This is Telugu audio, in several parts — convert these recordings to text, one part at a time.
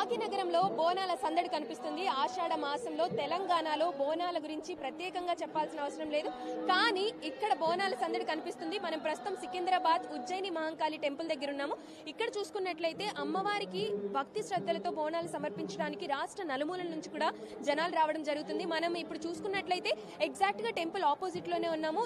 భాగ్యనగరంలో బోనాల సందడి కనిపిస్తుంది. ఆషాఢ మాసంలో తెలంగాణలో బోనాల గురించి ప్రత్యేకంగా చెప్పాల్సిన అవసరం లేదు. కానీ ఇక్కడ బోనాల సందడి కనిపిస్తుంది. మనం ప్రస్తుతం సికింద్రాబాద్ ఉజ్జయిని మహంకాళి టెంపుల్ దగ్గర ఉన్నాము. ఇక్కడ చూసుకున్నట్లయితే అమ్మవారికి భక్తి శ్రద్ధలతో బోనాలు సమర్పించడానికి రాష్ట్ర నలుమూలల నుంచి కూడా జనాలు రావడం జరుగుతుంది. మనం ఇప్పుడు చూసుకున్నట్లయితే ఎగ్జాక్ట్ గా టెంపుల్ ఆపోజిట్ లోనే ఉన్నాము.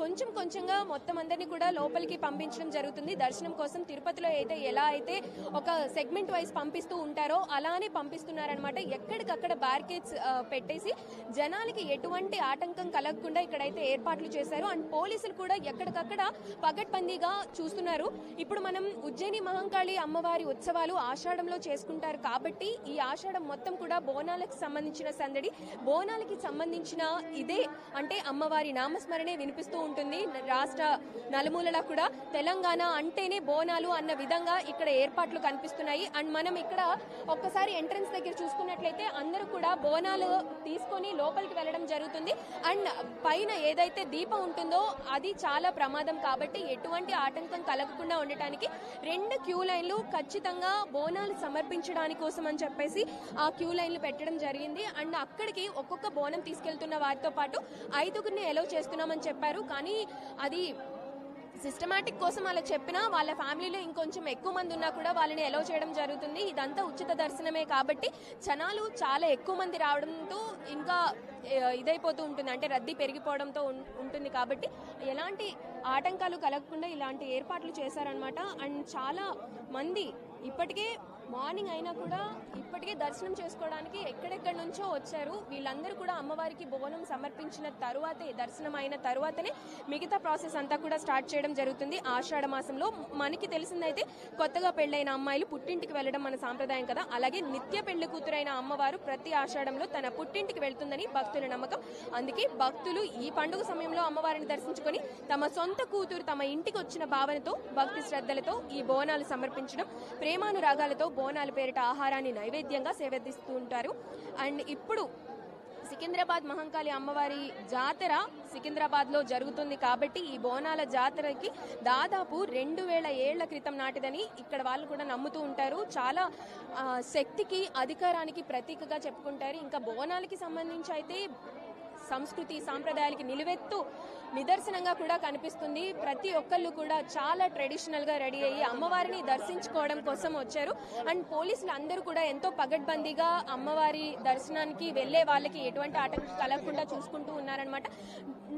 కొంచెం కొంచెంగా మొత్తం అందరినీ కూడా లోపలికి పంపించడం జరుగుతుంది. దర్శనం కోసం తిరుపతిలో ఎలా అయితే ఒక సెగ్మెంట్ వైజ్ పంపిస్తూ ఉంటారో అలానే పంపిస్తున్నారనమాట. ఎక్కడికక్కడ బ్యారికేడ్స్ పెట్టేసి జనాలకి ఎటువంటి ఆటంకం కలగకుండా ఇక్కడైతే ఏర్పాట్లు చేశారు. అండ్ పోలీసులు కూడా ఎక్కడికక్కడ పగడ్బందీగా చూస్తున్నారు. ఇప్పుడు మనం ఉజ్జయిని మహంకాళి అమ్మవారి ఉత్సవాలు ఆషాఢంలో చేసుకుంటారు కాబట్టి ఈ ఆషాఢం మొత్తం కూడా బోనాలకు సంబంధించిన సందడి, బోనాలకి సంబంధించిన ఇదే అంటే అమ్మవారి నామస్మరణే వినిపిస్తూ ఉంటుంది. రాష్ట్ర నలుమూలలా కూడా తెలంగాణ అంటేనే బోనాలు అన్న విధంగా ఇక్కడ ఏర్పాట్లు కనిపిస్తున్నాయి. అండ్ మనం ఇక్కడ ఒక్కసారి ఎంట్రన్స్ దగ్గర చూసుకున్నట్లయితే అందరూ కూడా బోనాలు తీసుకొని లోపలికి వెళ్ళడం జరుగుతుంది. అండ్ పైన ఏదైతే దీపం ఉంటుందో అది చాలా ప్రమాదం కాబట్టి ఎటువంటి ఆటంకం కలగకుండా ఉండటానికి 2 క్యూ లైన్లు ఖచ్చితంగా బోనాలు సమర్పించడానికి కోసం అని చెప్పేసి ఆ క్యూ లైన్లు పెట్టడం జరిగింది. అండ్ అక్కడికి ఒక్కొక్క బోనం తీసుకెళ్తున్న వారితో పాటు 5గురిని ఎలవ్ చేస్తున్నామని చెప్పారు. కానీ అది సిస్టమాటిక్ కోసం అలా చెప్పినా వాళ్ళ ఫ్యామిలీలో ఇంకొంచెం ఎక్కువ మంది ఉన్నా కూడా వాళ్ళని ఎలో చేయడం జరుగుతుంది. ఇదంతా ఉచిత దర్శనమే కాబట్టి జనాలు చాలా ఎక్కువ మంది రావడంతో ఇంకా ఇదైపోతూ ఉంటుంది, అంటే రద్దీ పెరిగిపోవడంతో ఉంటుంది. కాబట్టి ఎలాంటి ఆటంకాలు కలగకుండా ఇలాంటి ఏర్పాట్లు చేశారనమాట. అండ్ చాలా మంది ఇప్పటికే మార్నింగ్ అయినా కూడా ఇప్పటికే దర్శనం చేసుకోవడానికి ఎక్కడెక్కడి నుంచో వచ్చారు. వీళ్ళందరూ కూడా అమ్మవారికి బోనం సమర్పించిన తరువాతే, దర్శనం అయిన తరువాతనే మిగతా ప్రాసెస్ అంతా కూడా స్టార్ట్ చేయడం జరుగుతుంది. ఆషాఢ మాసంలో మనకి తెలిసిందైతే కొత్తగా పెళ్లైన అమ్మాయిలు పుట్టింటికి వెళ్ళడం మన సాంప్రదాయం కదా. అలాగే నిత్య పెళ్లి కూతురైన అమ్మవారు ప్రతి ఆషాఢంలో తన పుట్టింటికి వెళ్తుందని భక్తుల నమ్మకం. అందుకే భక్తులు ఈ పండుగ సమయంలో అమ్మవారిని దర్శించుకొని తమ సొంత కూతురు తమ ఇంటికి వచ్చిన భావనతో భక్తి శ్రద్ధలతో ఈ బోనాలు సమర్పించడం, ప్రేమానురాగాలతో బోనాల పేరిట ఆహారాన్ని నైవేద్యంగా సేవిస్తూ ఉంటారు. అండ్ ఇప్పుడు సికింద్రాబాద్ మహంకాళి అమ్మవారి జాతర సికింద్రాబాద్ లో జరుగుతుంది కాబట్టి ఈ బోనాల జాతరకి దాదాపు 2000 ఏళ్ల క్రితం నాటిదని ఇక్కడ వాళ్ళు కూడా నమ్ముతూ ఉంటారు. చాలా శక్తికి అధికారానికి ప్రతీకగా చెప్పుకుంటారు. ఇంకా బోనాలకి సంబంధించి అయితే సంస్కృతి సాంప్రదాయాలకి నిలువెత్తు నిదర్శనంగా కూడా కనిపిస్తుంది. ప్రతి ఒక్కళ్ళు కూడా చాలా ట్రెడిషనల్ గా రెడీ అయ్యి అమ్మవారిని దర్శించుకోవడం కోసం వచ్చారు. అండ్ పోలీసులు అందరూ కూడా ఎంతో పగడ్బందీగా అమ్మవారి దర్శనానికి వెళ్లే వాళ్ళకి ఎటువంటి ఆటంకం కలగకుండా చూసుకుంటూ ఉన్నారనమాట.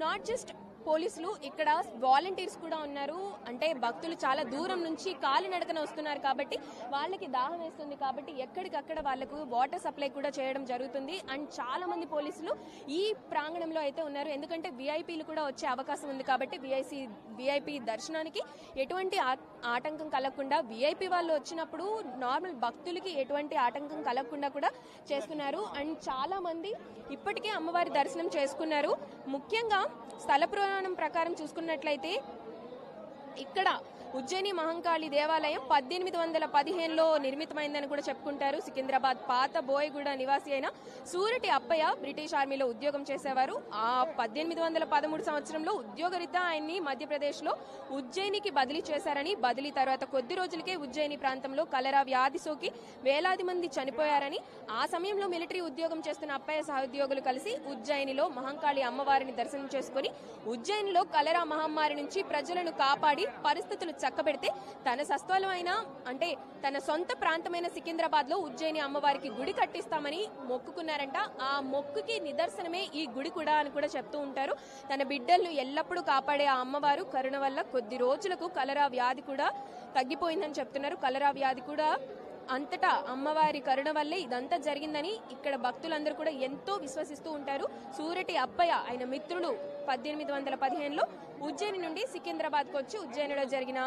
నాట్ జస్ట్ పోలీసులు, ఇక్కడ వాలంటీర్స్ కూడా ఉన్నారు. అంటే భక్తులు చాలా దూరం నుంచి కాలినడకన వస్తున్నారు కాబట్టి వాళ్ళకి దాహం వేస్తుంది కాబట్టి ఎక్కడికక్కడ వాళ్ళకు వాటర్ సప్లై కూడా చేయడం జరుగుతుంది. అండ్ చాలా మంది పోలీసులు ఈ ప్రాంగణంలో అయితే ఉన్నారు. ఎందుకంటే విఐపీలు కూడా వచ్చే అవకాశం ఉంది కాబట్టి విఐపీ దర్శనానికి ఎటువంటి ఆటంకం కలగకుండా, విఐపీ వాళ్ళు వచ్చినప్పుడు నార్మల్ భక్తులకి ఎటువంటి ఆటంకం కలగకుండా కూడా చేస్తున్నారు. అండ్ చాలా మంది ఇప్పటికే అమ్మవారి దర్శనం చేసుకున్నారు. ముఖ్యంగా స్థల పురాణం ప్రకారం చూసుకున్నట్లయితే ఇక్కడ ఉజ్జయిని మహంకాళి దేవాలయం 1815లో నిర్మితమైందని కూడా చెప్పుకుంటారు. సికింద్రాబాద్ పాత బోయగూడ నివాసి అయిన సూరటి అప్పయ్య బ్రిటిష్ ఆర్మీలో ఉద్యోగం చేసేవారు. ఆ 1813 సంవత్సరంలో ఉద్యోగరీత్యా ఆయన్ని మధ్యప్రదేశ్ లో ఉజ్జయినికి బదిలీ చేశారని, బదిలీ తర్వాత కొద్ది రోజులకే ఉజ్జయిని ప్రాంతంలో కలరా వ్యాధి సోకి వేలాది మంది చనిపోయారని, ఆ సమయంలో మిలిటరీ ఉద్యోగం చేస్తున్న అప్పయ్య సహోద్యోగులు కలిసి ఉజ్జయినిలో మహంకాళి అమ్మవారిని దర్శనం చేసుకుని ఉజ్జయినిలో కలరా మహమ్మారి నుంచి ప్రజలను కాపాడి పరిస్థితులు చక్కబెడితే తన సస్థలమైన అంటే తన సొంత ప్రాంతమైన సికింద్రాబాద్ లో ఉజ్జయిని అమ్మవారికి గుడి కట్టిస్తామని మొక్కుకున్నారంట. ఆ మొక్కుకి నిదర్శనమే ఈ గుడి కూడా అని కూడా చెప్తూ ఉంటారు. తన బిడ్డలను ఎల్లప్పుడూ కాపాడే ఆ అమ్మవారు కరుణ వల్ల కొద్ది రోజులకు కలరా వ్యాధి కూడా తగ్గిపోయిందని చెప్తున్నారు. కలరా వ్యాధి కూడా అంతటా అమ్మవారి కరుణ వల్లే ఇదంతా జరిగిందని ఇక్కడ భక్తులందరూ కూడా ఎంతో విశ్వసిస్తూ ఉంటారు. సూరటి అప్పయ్య ఆయన మిత్రులు 1815లో ఉజ్జయిని నుండి సికింద్రాబాద్ కు వచ్చి ఉజ్జయినిలో జరిగిన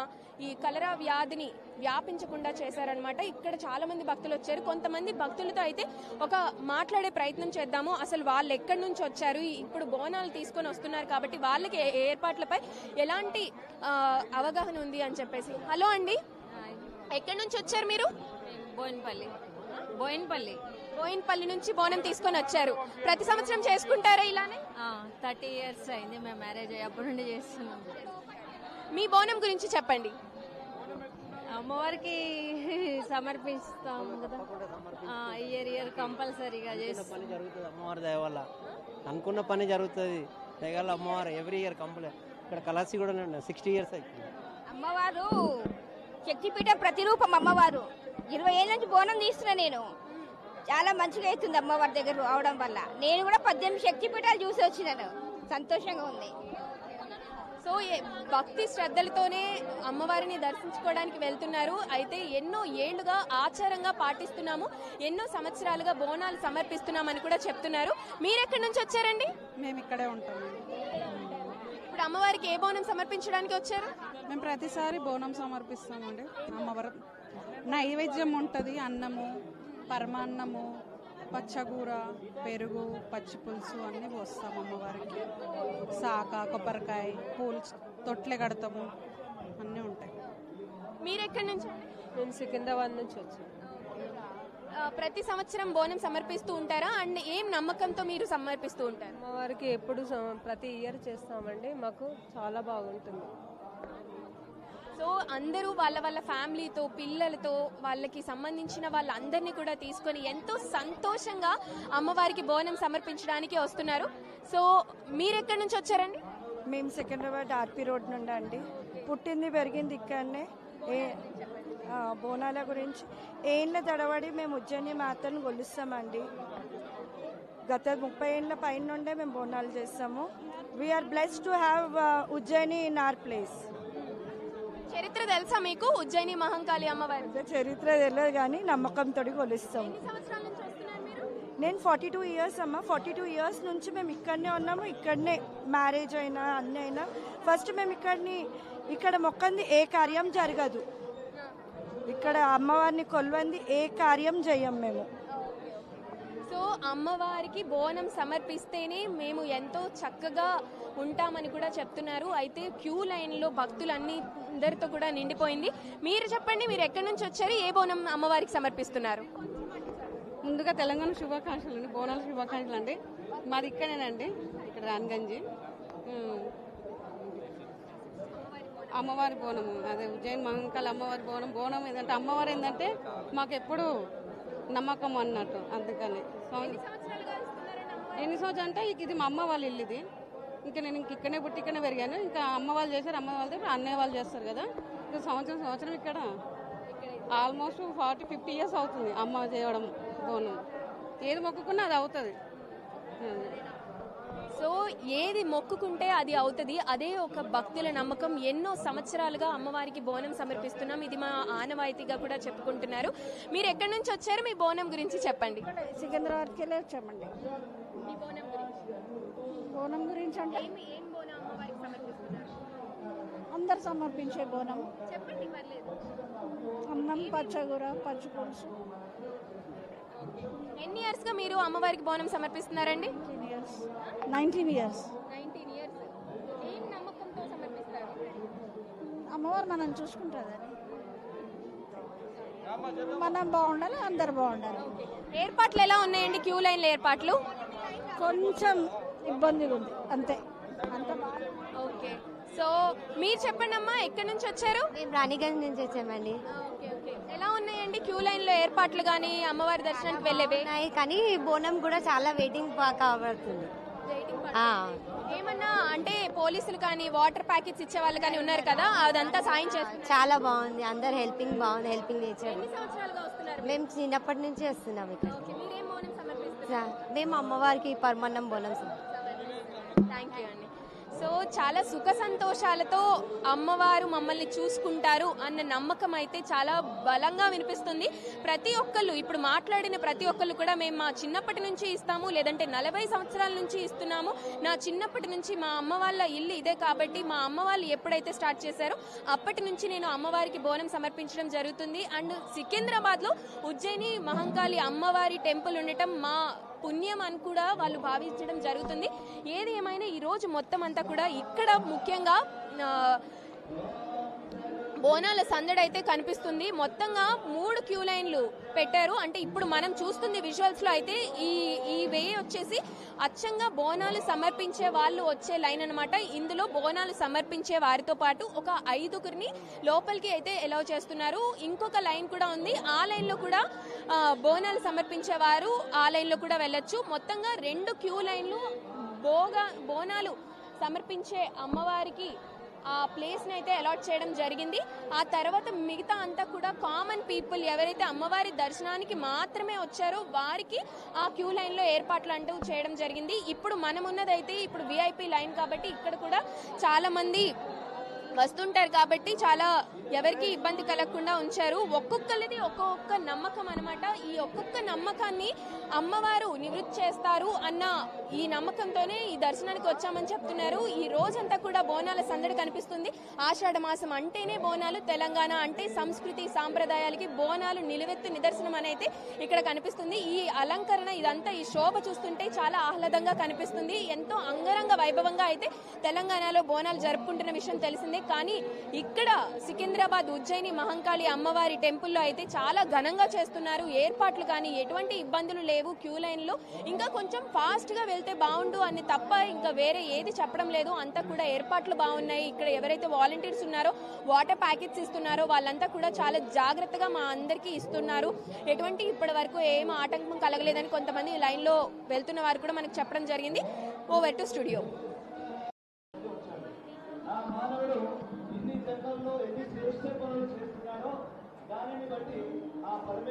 ఈ కలరా వ్యాధిని వ్యాపించకుండా చేశారనమాట. ఇక్కడ చాలా మంది భక్తులు వచ్చారు. కొంతమంది భక్తులతో అయితే ఒక మాట్లాడే ప్రయత్నం చేద్దాము. అసలు వాళ్ళు ఎక్కడి నుంచి వచ్చారు, ఇప్పుడు బోనాలు తీసుకొని వస్తున్నారు కాబట్టి వాళ్ళకి ఏర్పాట్లపై ఎలాంటి అవగాహన ఉంది అని చెప్పేసి. హలో అండి, ఎక్కడి నుంచి వచ్చారు మీరు? బోయిన్పల్లి నుంచి బోనం తీసుకొని వచ్చారు. ప్రతి సంవత్సరం చేసుకుంటారా ఇలానే? 30 years అయింది మేము మ్యారేజ్ అయ్యప్పటి నుండి చేస్తున్నాం. మీ బోనం గురించి చెప్పండి. అమ్మవారికి సమర్పిస్తాం కదా. ఇయర్ కంపల్సరీగా చేస్తాం. పని జరుగుతుంది అమ్మవారి దయ వల్ల. అనుకున్న పని జరుగుతుంది దయగల అమ్మవారు ఎవ్రీ ఇయర్ కంపల్సరీ. ఇక్కడ కలాసి కూడా 60 years అవుతుంది. అమ్మవారు శక్తిపీఠ ప్రతిరూపం. అమ్మవారు 20 ఏళ్ళ నుంచి బోనం తీస్తున్నా నేను. చాలా మంచిగా అవుతుంది అమ్మవారి దగ్గర రావడం వల్ల. నేను కూడా 18 శక్తిపీఠాలు చూసి వచ్చినాను. సంతోషంగా ఉంది. సో భక్తి శ్రద్ధలతోనే అమ్మవారిని దర్శించుకోవడానికి వెళ్తున్నారు. అయితే ఎన్నో ఏళ్లుగా ఆచారంగా పాటిస్తున్నాము, ఎన్నో సంవత్సరాలుగా బోనాలు సమర్పిస్తున్నామని కూడా చెప్తున్నారు. మీరెక్కడి నుంచి వచ్చారండి? మేము ఇక్కడే ఉంటాము. ఇప్పుడు అమ్మవారికి ఏ బోనం సమర్పించడానికి వచ్చారు? మేము ప్రతిసారి బోనం సమర్పిస్తామండి. అమ్మవారు నైవేద్యం ఉంటుంది. అన్నము, పరమాన్నము, పచ్చగూర, పెరుగు, పచ్చి పులుసు అన్నీ పోస్తాం అమ్మవారికి. సాక, కొబ్బరికాయ, పూలు తొట్లే కడతాము, అన్నీ ఉంటాయి. మీరెక్కడి నుంచి? నేను సికింద్రాబాద్ నుంచి వచ్చాను. ప్రతి సంవత్సరం బోనం సమర్పిస్తూ ఉంటారా? అండ్ ఏం నమ్మకంతో మీరు సమర్పిస్తూ ఉంటారు? అమ్మవారికి ఎప్పుడు ప్రతి ఇయర్ చేస్తామండి. మాకు చాలా బాగుంటుంది. సో అందరూ వాళ్ళ వాళ్ళ ఫ్యామిలీతో, పిల్లలతో, వాళ్ళకి సంబంధించిన వాళ్ళందరినీ కూడా తీసుకొని ఎంతో సంతోషంగా అమ్మవారికి బోనం సమర్పించడానికి వస్తున్నారు. సో మీరెక్కడి నుంచి వచ్చారండి? మేము సికింద్రాబాద్ ఆర్పీ రోడ్ నుండి అండి. పుట్టింది పెరిగింది ఇక్కడనే. బోనాల గురించి ఏళ్ళ తడబడి మేము ఉజ్జయిని మాతను కొలుస్తామండి. గత 30 ఏళ్ళ పైన నుండే మేము బోనాలు చేస్తాము. We are blessed to have Ujjaini in our place. చరిత్ర తెలుసా మీకు ఉజ్జయిని మహంకాళి అమ్మవారి? చరిత్ర తెలియదు కానీ నమ్మకంతో కొలుస్తాము. నేను 42 years అమ్మ. 42 years నుంచి మేము ఇక్కడనే ఉన్నాము. ఇక్కడనే మ్యారేజ్ అయినా అన్నీ అయినా ఫస్ట్ మేము ఇక్కడ మొక్కంది ఏ కార్యం జరగదు. ఇక్కడ అమ్మవారిని కొలవంది ఏ కార్యం చేయం మేము. సో అమ్మవారికి బోనం సమర్పిస్తేనే మేము ఎంతో చక్కగా ఉంటామని కూడా చెప్తున్నారు. అయితే క్యూ లైన్లో భక్తులన్నిందరితో కూడా నిండిపోయింది. మీరు చెప్పండి, మీరు ఎక్కడి నుంచి వచ్చారు? ఏ బోనం అమ్మవారికి సమర్పిస్తున్నారు? ముందుగా తెలంగాణ శుభాకాంక్షలు అండి, బోనాల శుభాకాంక్షలు అండి. మాది ఇక్కడేనండి, ఇక్కడ రాన్గంజి. అమ్మవారి బోనము అదే ఉజ్జయిని మహంకాళి అమ్మవారి బోనం ఏంటంటే అమ్మవారు ఏంటంటే మాకు ఎప్పుడు నమ్మకం అన్నట్టు. అందుకని ఎన్ని సంవత్సరాలు అంటే ఇది మా అమ్మ వాళ్ళ ఇల్లు. ఇది ఇంకా నేను ఇక్కడనే పుట్టి ఇక్కడనే పెరిగాను. ఇంకా అమ్మ వాళ్ళు చేశారు, అమ్మ వాళ్ళతో అన్నయ్య వాళ్ళు చేస్తారు కదా. ఇంకా సంవత్సరం ఇక్కడ ఆల్మోస్ట్ 40-50 years అవుతుంది అమ్మ చేయడం బోనం. ఏది మొక్కుకున్నా అది అవుతుంది. సో ఏది మొక్కుకుంటే అది అవుతుంది. అదే ఒక భక్తుల నమ్మకం. ఎన్నో సంవత్సరాలుగా అమ్మవారికి బోనం సమర్పిస్తున్నాం. ఇది మా ఆనవాయితీగా కూడా చెప్పుకుంటున్నారు. మీరు ఎక్కడి నుంచి వచ్చారు? మీ బోనం గురించి చెప్పండి. సికింద్రాబాద్కి వెళ్ళి వచ్చామండి. మీ బోనం గురించి? బోనం గురించి అంటే ఏం బోనం అమ్మవారికి సమర్పిస్తున్నారు? అందరు సమర్పించే బోనం. చెప్పండి, పర్లేదు. అన్నం, పచ్చగూర, పచ్చి పులుసు. ఎన్ని ఇయర్స్ గా మీరు అమ్మవారికి బోనం సమర్పిస్తున్నారండి? 19 years. 19 years. ఏం నమ్మకంతో సమర్పిస్తారు? అమ్మవారు మనం చూసుకుంటుందని. మనం బాగుండాలి, అందరు బాగుండాలి. ఏర్పాట్లు ఎలా ఉన్నాయండి? క్యూ లైన్ల ఏర్పాట్లు కొంచెం ఇబ్బందిగా ఉంది అంతే. ఓకే. సో మీరు చెప్పండి అమ్మా, ఎక్కడి నుంచి వచ్చారు? మేము రాణిగంజ్ నుంచి వచ్చామండి. ఎలా ఉన్నాయండి క్యూ లైన్ లో ఏర్పాట్లు గానీ అమ్మవారి దర్శనానికి వెళ్ళేవి? కానీ బోనం కూడా చాలా వెయిటింగ్ కాబడుతుంది. ఏమన్నా అంటే పోలీసులు కానీ వాటర్ ప్యాకెట్స్ ఇచ్చే వాళ్ళు కానీ ఉన్నారు కదా, అదంతా సాయం చేస్తారు. చాలా బాగుంది, అందరు బాగుంది, హెల్పింగ్ నేచర్. ఎన్ని సంవత్సరాలుగా వస్తున్నారు? మేము చిన్నప్పటి నుంచి వస్తున్నాం ఇక్కడ. మీరేం బోనం సమర్పిస్తారు? మేము అమ్మవారికి పరమాన్నం బోనం. థ్యాంక్ యూ అండి. సో చాలా సుఖ సంతోషాలతో అమ్మవారు మమ్మల్ని చూసుకుంటారు అన్న నమ్మకం అయితే చాలా బలంగా వినిపిస్తుంది. ప్రతి ఒక్కళ్ళు ఇప్పుడు మాట్లాడిన ప్రతి ఒక్కళ్ళు కూడా మేము మా చిన్నప్పటి నుంచి ఇస్తాము, లేదంటే 40 సంవత్సరాల నుంచి ఇస్తున్నాము. నా చిన్నప్పటి నుంచి మా అమ్మ వాళ్ళ ఇల్లు ఇదే కాబట్టి మా అమ్మ వాళ్ళు ఎప్పుడైతే స్టార్ట్ చేశారో అప్పటి నుంచి నేను అమ్మవారికి బోనం సమర్పించడం జరుగుతుంది. అండ్ సికింద్రాబాద్లో ఉజ్జయిని మహంకాళి అమ్మవారి టెంపుల్ ఉండటం మా పుణ్యం అని కూడా వాళ్ళు భావించడం జరుగుతుంది. ఏది ఏమైనా ఈరోజు మొత్తం అంతా కూడా ఇక్కడ ముఖ్యంగా బోనాల సందడి అయితే కనిపిస్తుంది. మొత్తంగా 3 క్యూ లైన్లు పెట్టారు. అంటే ఇప్పుడు మనం చూస్తుంది విజువల్స్ లో అయితే ఈ వే వచ్చేసి అచ్చంగా బోనాలు సమర్పించే వాళ్ళు వచ్చే లైన్ అన్నమాట. ఇందులో బోనాలు సమర్పించే వారితో పాటు ఒక 5గురిని లోపలికి అయితే అలౌ చేస్తున్నారు. ఇంకొక లైన్ కూడా ఉంది. ఆ లైన్ లో కూడా బోనాలు సమర్పించే వారు ఆ లైన్ లో కూడా వెళ్ళొచ్చు. మొత్తంగా 2 క్యూ లైన్లు బోనాలు సమర్పించే అమ్మవారికి ఆ ప్లేస్ ని అయితే అలాట్ చేయడం జరిగింది. ఆ తర్వాత మిగతా అంతా కూడా కామన్ పీపుల్ ఎవరైతే అమ్మవారి దర్శనానికి మాత్రమే వచ్చారో వారికి ఆ క్యూ లైన్ లో ఏర్పాట్లు అంటూ చేయడం జరిగింది. ఇప్పుడు మనం ఉన్నదైతే ఇప్పుడు విఐపి లైన్ కాబట్టి ఇక్కడ కూడా చాలా మంది వస్తుంటారు కాబట్టి చాలా ఎవరికి ఇబ్బంది కలగకుండా ఉంచారు. ఒక్కొక్కరిది ఒక్కొక్క నమ్మకం అనమాట. ఈ ఒక్కొక్క నమ్మకాన్ని అమ్మవారు నివృత్తి చేస్తారు అన్న ఈ నమ్మకంతోనే ఈ దర్శనానికి వచ్చామని చెప్తున్నారు. ఈ రోజంతా కూడా బోనాల సందడి కనిపిస్తుంది. ఆషాఢ మాసం అంటేనే బోనాలు, తెలంగాణ అంటే సంస్కృతి సాంప్రదాయాలకి బోనాలు నిలువెత్తు నిదర్శనం అనేది ఇక్కడ కనిపిస్తుంది. ఈ అలంకరణ ఇదంతా ఈ శోభ చూస్తుంటే చాలా ఆహ్లాదంగా కనిపిస్తుంది. ఎంతో అంగరంగ వైభవంగా అయితే తెలంగాణలో బోనాలు జరుపుకుంటున్న విషయం తెలిసిందే. కానీ ఇక్కడ సికింద్రాబాద్ ఉజ్జయిని మహంకాళి అమ్మవారి టెంపుల్లో అయితే చాలా ఘనంగా చేస్తున్నారు. ఏర్పాట్లు కానీ ఎటువంటి ఇబ్బందులు లేవు. క్యూ లైన్ లో ఇంకా కొంచెం ఫాస్ట్ గా వెళ్తే బాగుండు అని తప్ప ఇంకా వేరే ఏది చెప్పడం లేదు. అంతా కూడా ఏర్పాట్లు బాగున్నాయి. ఇక్కడ ఎవరైతే వాలంటీర్స్ ఉన్నారో వాటర్ ప్యాకెట్స్ ఇస్తున్నారో వాళ్ళంతా కూడా చాలా జాగ్రత్తగా మా అందరికీ ఇస్తున్నారు. ఎటువంటి ఇప్పటి వరకు ఏం ఆటంకం కలగలేదని కొంతమంది లైన్ లో వెళ్తున్న వారు కూడా మనకు చెప్పడం జరిగింది. Over to studio. మానవుడు ఇన్ని జన్మల్లో ఎన్ని శ్రేష్ట పనులు చేస్తున్నాడో దానిని బట్టి ఆ పరమేశ్వరుడు